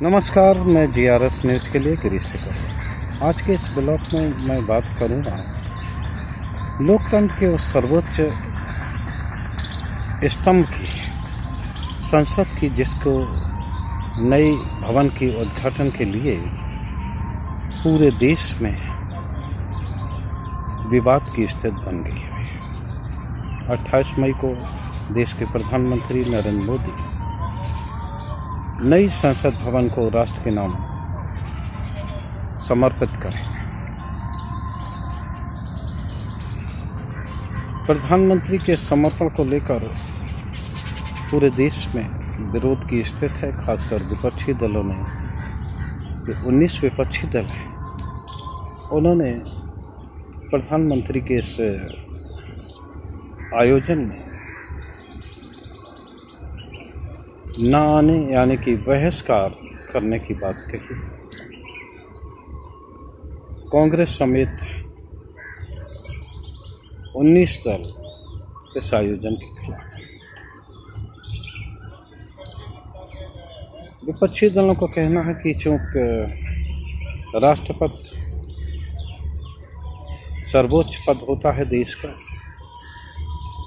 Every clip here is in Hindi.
नमस्कार, मैं GRS न्यूज़ के लिए गिरीश शेखर। आज के इस ब्लॉग में मैं बात करूँगा लोकतंत्र के उस सर्वोच्च स्तंभ की, संसद की, जिसको नई भवन की उद्घाटन के लिए पूरे देश में विवाद की स्थिति बन गई है। 28 मई को देश के प्रधानमंत्री नरेंद्र मोदी नई संसद भवन को राष्ट्र के नाम समर्पित करें। प्रधानमंत्री के समर्पण को लेकर पूरे देश में विरोध की स्थिति है। खासकर विपक्षी दलों ने, जो 19 विपक्षी दल हैं, उन्होंने प्रधानमंत्री के इस आयोजन में न आने यानी कि बहिष्कार करने की बात कही। कांग्रेस समेत 19 दल इस आयोजन के खिलाफ। विपक्षी दलों का कहना है कि चूंकि राष्ट्रपति सर्वोच्च पद होता है देश का,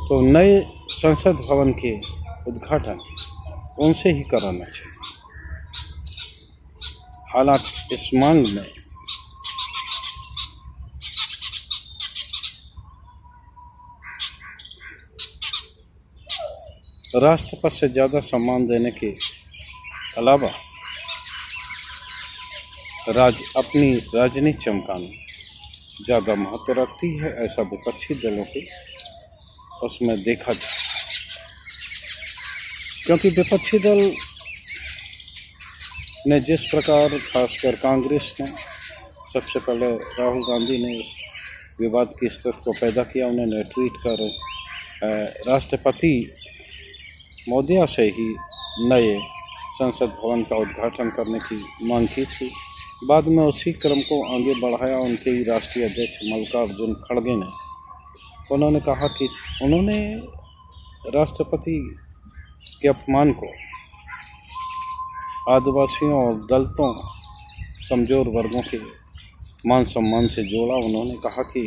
तो नए संसद भवन के उद्घाटन उनसे ही कराना चाहिए। हालांकि इस मांग में राष्ट्रपति से ज़्यादा सम्मान देने के अलावा अपनी राजनीति चमकाने ज़्यादा महत्व रखती है, ऐसा विपक्षी दलों के उसमें देखा जाए। क्योंकि विपक्षी दल ने जिस प्रकार, खासकर कांग्रेस ने, सबसे पहले राहुल गांधी ने इस विवाद की स्थिति को पैदा किया। उन्होंने ट्वीट कर राष्ट्रपति महोदया से ही नए संसद भवन का उद्घाटन करने की मांग की थी। बाद में उसी क्रम को आगे बढ़ाया उनके ही राष्ट्रीय अध्यक्ष मल्लिकार्जुन खड़गे ने। उन्होंने कहा कि उन्होंने राष्ट्रपति के अपमान को आदिवासियों और दलितों, कमज़ोर वर्गों के मान सम्मान से जोड़ा। उन्होंने कहा कि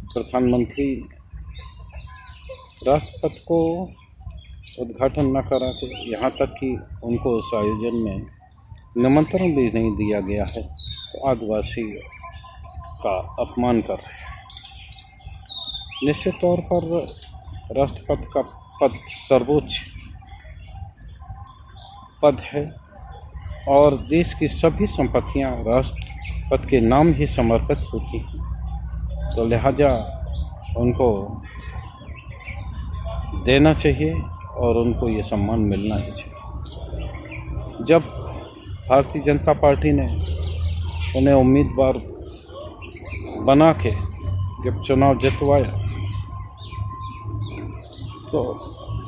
प्रधानमंत्री राष्ट्रपति को उद्घाटन न करा के, यहाँ तक कि उनको उस आयोजन में निमंत्रण भी नहीं दिया गया है, तो आदिवासी का अपमान कर रहे हैं। निश्चित तौर पर राष्ट्रपति का पद सर्वोच्च पद है और देश की सभी संपत्तियां राष्ट्रपति के नाम ही समर्पित होती हैं, तो लिहाजा उनको देना चाहिए और उनको ये सम्मान मिलना ही चाहिए। जब भारतीय जनता पार्टी ने उन्हें उम्मीदवार बना के जब चुनाव जितवाया, तो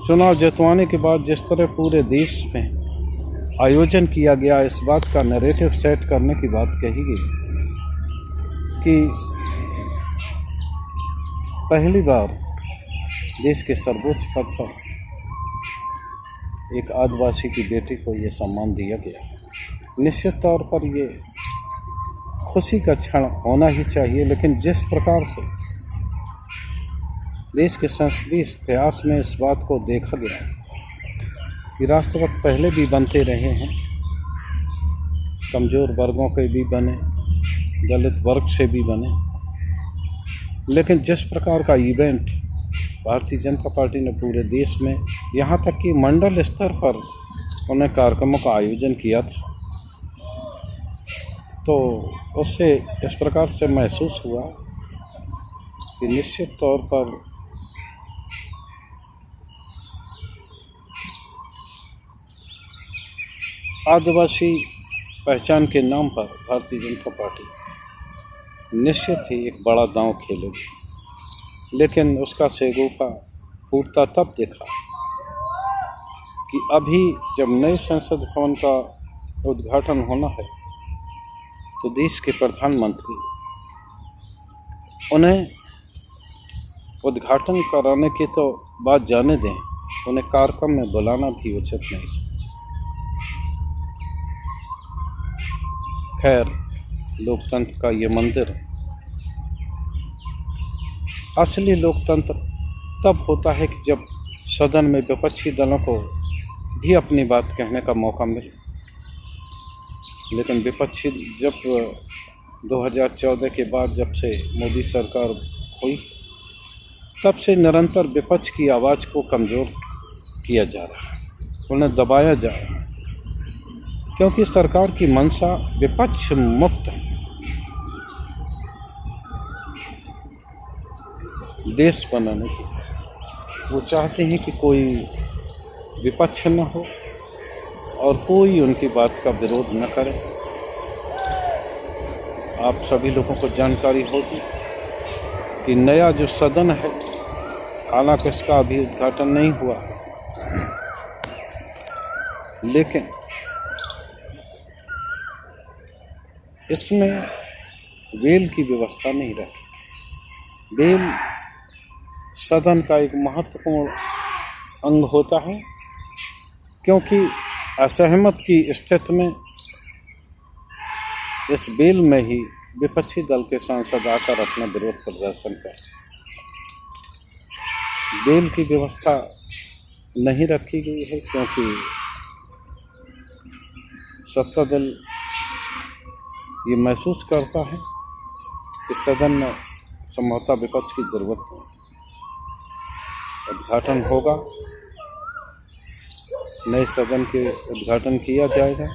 चुनाव जितवाने के बाद जिस तरह पूरे देश में आयोजन किया गया, इस बात का नैरेटिव सेट करने की बात कही गई कि पहली बार देश के सर्वोच्च पद पर एक आदिवासी की बेटी को ये सम्मान दिया गया। निश्चित तौर पर ये खुशी का क्षण होना ही चाहिए, लेकिन जिस प्रकार से देश के संसदीय इतिहास में इस बात को देखा गया कि राष्ट्रपति पहले भी बनते रहे हैं, कमज़ोर वर्गों के भी बने, दलित वर्ग से भी बने, लेकिन जिस प्रकार का इवेंट भारतीय जनता पार्टी ने पूरे देश में, यहाँ तक कि मंडल स्तर पर उन्हें कार्यक्रमों का आयोजन किया था, तो उससे इस प्रकार से महसूस हुआ कि निश्चित तौर पर आदिवासी पहचान के नाम पर भारतीय जनता पार्टी निश्चित ही एक बड़ा दांव खेलेगी। लेकिन उसका शेगुफा फूटता तब देखा कि अभी जब नए संसद भवन का उद्घाटन होना है, तो देश के प्रधानमंत्री उन्हें उद्घाटन कराने की तो बात जाने दें, उन्हें कार्यक्रम में बुलाना भी उचित नहीं समझा। खैर, लोकतंत्र का ये मंदिर, असली लोकतंत्र तब होता है कि जब सदन में विपक्षी दलों को भी अपनी बात कहने का मौका मिले। लेकिन विपक्षी जब 2014 के बाद जब से मोदी सरकार हुई, तब से निरंतर विपक्ष की आवाज़ को कमज़ोर किया जा रहा है, उन्हें दबाया जा रहा है, क्योंकि सरकार की मंशा विपक्ष मुक्त देश बनाने की। वो चाहते हैं कि कोई विपक्ष न हो और कोई उनकी बात का विरोध न करे। आप सभी लोगों को जानकारी होगी कि नया जो सदन है, हालांकि इसका अभी उद्घाटन नहीं हुआ, लेकिन इसमें बेल की व्यवस्था नहीं रखी। बेल सदन का एक महत्वपूर्ण अंग होता है, क्योंकि असहमत की स्थिति में इस बेल में ही विपक्षी दल के सांसद आकर अपना विरोध प्रदर्शन करते। बेल की व्यवस्था नहीं रखी गई है, क्योंकि सत्ता दल ये महसूस करता है कि सदन में संभवतः विपक्ष की जरूरत नहीं। उद्घाटन होगा, नए सदन के उद्घाटन किया जाएगा,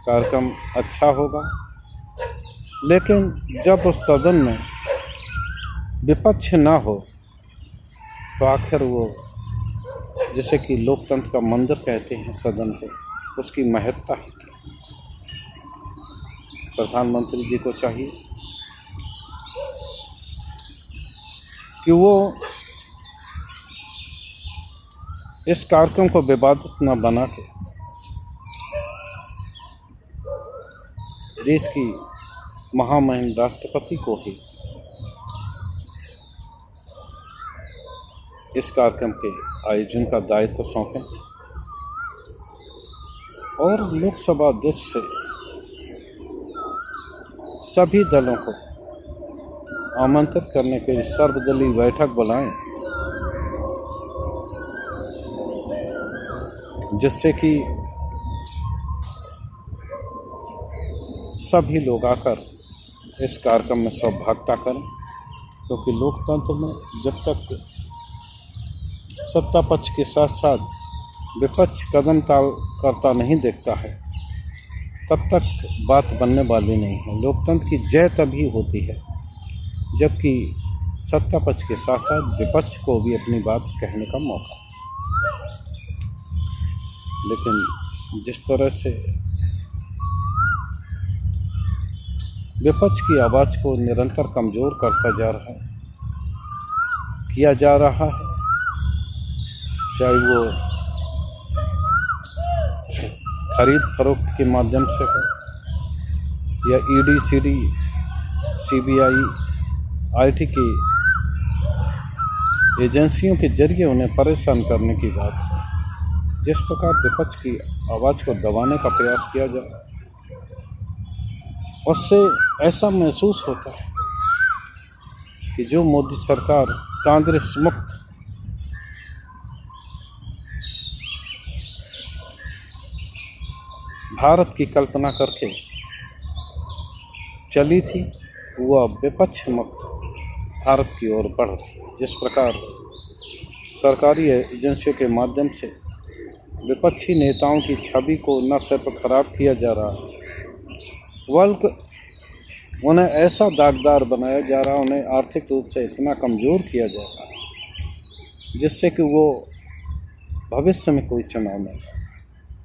कार्यक्रम अच्छा होगा, लेकिन जब उस सदन में विपक्ष ना हो तो आखिर वो, जैसे कि लोकतंत्र का मंदिर कहते हैं सदन को, उसकी महत्ता है क्या? प्रधानमंत्री जी को चाहिए कि वो इस कार्यक्रम को विवादित न बना के देश की महामहिम राष्ट्रपति को ही इस कार्यक्रम के आयोजन का दायित्व सौंपें और लोकसभा अध्यक्ष से सभी दलों को आमंत्रित करने के लिए सर्वदलीय बैठक बुलाएं, जिससे कि सभी लोग आकर इस कार्यक्रम में सहभागिता करें। क्योंकि लोकतंत्र में जब तक सत्ता पक्ष के साथ साथ विपक्ष कदम ताल करता नहीं दिखता है, तब तक बात बनने वाली नहीं है। लोकतंत्र की जय तभी होती है जबकि सत्ता पक्ष के साथ साथ विपक्ष को भी अपनी बात कहने का मौका। लेकिन जिस तरह से विपक्ष की आवाज़ को निरंतर कमज़ोर किया जा रहा है, चाहे वो खरीद फरोख्त के माध्यम से हो या ईडी, सीडी, सीबीआई, आईटी की एजेंसियों के जरिए उन्हें परेशान करने की बात है। जिस प्रकार विपक्ष की आवाज़ को दबाने का प्रयास किया जाए, उससे ऐसा महसूस होता है कि जो मोदी सरकार कांग्रेस मुक्त भारत की कल्पना करके चली थी, वो अब विपक्ष मुक्त भारत की ओर बढ़ रही है। जिस प्रकार सरकारी एजेंसियों के माध्यम से विपक्षी नेताओं की छवि को न सिर्फ खराब किया जा रहा बल्कि उन्हें ऐसा दागदार बनाया जा रहा, उन्हें आर्थिक रूप से इतना कमज़ोर किया जा रहा है जिससे कि वो भविष्य में कोई चुनाव नहीं।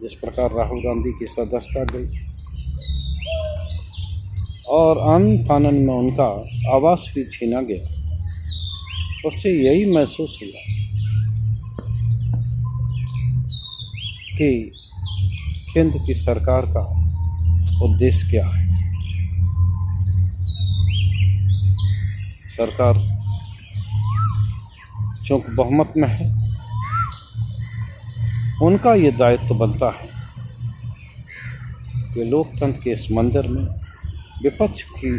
जिस प्रकार राहुल गांधी की सदस्यता गई और आनन फानन में उनका आवास भी छीना गया, उससे यही महसूस हुआ कि केंद्र की सरकार का उद्देश्य क्या है। सरकार चूंकि बहुमत में है, उनका ये दायित्व बनता है कि लोकतंत्र के इस मंदिर में विपक्ष की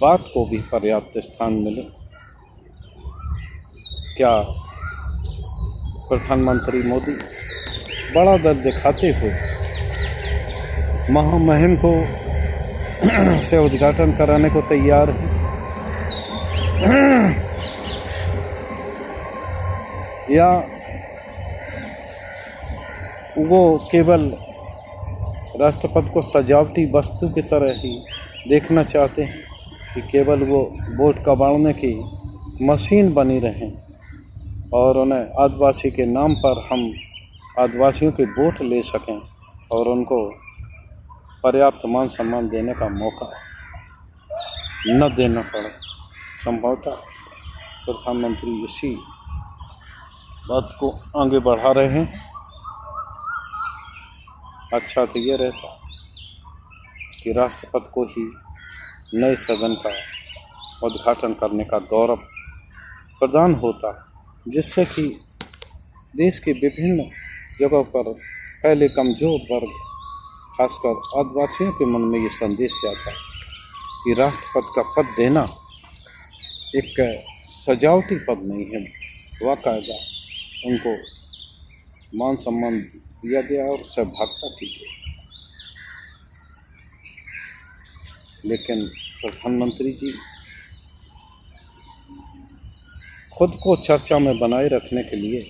बात को भी पर्याप्त स्थान मिले। क्या प्रधानमंत्री मोदी बड़ा दर्द दिखाते हुए महामहिम को से उद्घाटन कराने को तैयार है, या वो केवल राष्ट्रपति को सजावटी वस्तु की तरह ही देखना चाहते हैं कि केवल वो वोट कबाड़ने की मशीन बनी रहें और उन्हें आदिवासी के नाम पर हम आदिवासियों के वोट ले सकें और उनको पर्याप्त मान सम्मान देने का मौका न देना पड़े। संभवतः प्रधानमंत्री इसी बात को आगे बढ़ा रहे हैं। अच्छा तो ये रहता कि राष्ट्रपति को ही नए सदन का उद्घाटन करने का गौरव प्रदान होता, जिससे कि देश के विभिन्न जगहों पर फैले कमज़ोर वर्ग, खासकर आदिवासियों के मन में ये संदेश जाता कि राष्ट्रपति का पद देना एक सजावटी पद नहीं है, बाकायदा उनको मान सम्मान दिया गया और सौभाग्यता की गई। लेकिन प्रधानमंत्री जी खुद को चर्चा में बनाए रखने के लिए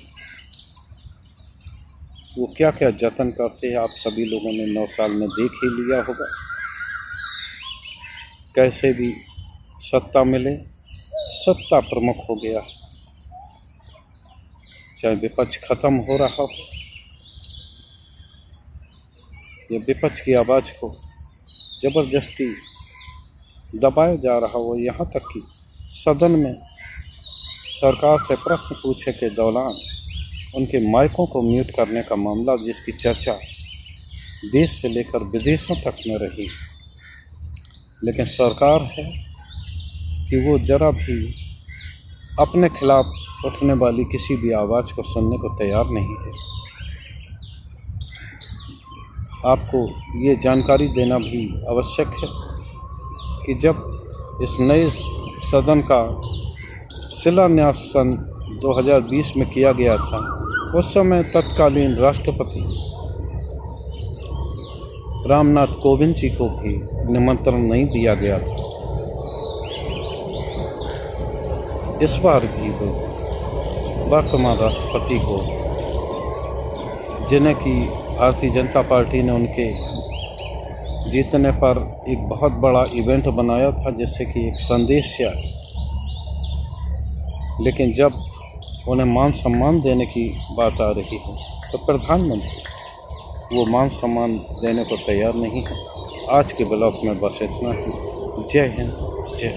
वो क्या क्या जतन करते हैं, आप सभी लोगों ने 9 साल में देख ही लिया होगा। कैसे भी सत्ता मिले, सत्ता प्रमुख हो गया, चाहे विपक्ष खत्म हो रहा हो या विपक्ष की आवाज़ को ज़बरदस्ती दबाया जा रहा हो, यहाँ तक कि सदन में सरकार से प्रश्न पूछे के दौरान उनके माइकों को म्यूट करने का मामला, जिसकी चर्चा देश से लेकर विदेशों तक में रही। लेकिन सरकार है कि वो जरा भी अपने खिलाफ उठने वाली किसी भी आवाज़ को सुनने को तैयार नहीं है। आपको ये जानकारी देना भी आवश्यक है कि जब इस नए सदन का शिलान्यास सन 2020 में किया गया था, उस समय तत्कालीन राष्ट्रपति रामनाथ कोविंद जी को भी निमंत्रण नहीं दिया गया था। इस बार भी वो वर्तमान राष्ट्रपति को, जिन्हें कि भारतीय जनता पार्टी ने उनके जीतने पर एक बहुत बड़ा इवेंट बनाया था, जिससे कि एक संदेश जाए, लेकिन जब उन्हें मान सम्मान देने की बात आ रही है तो प्रधानमंत्री वो मान सम्मान देने को तैयार नहीं है। आज के ब्लॉग में बस इतना ही। जय हिंद, जय।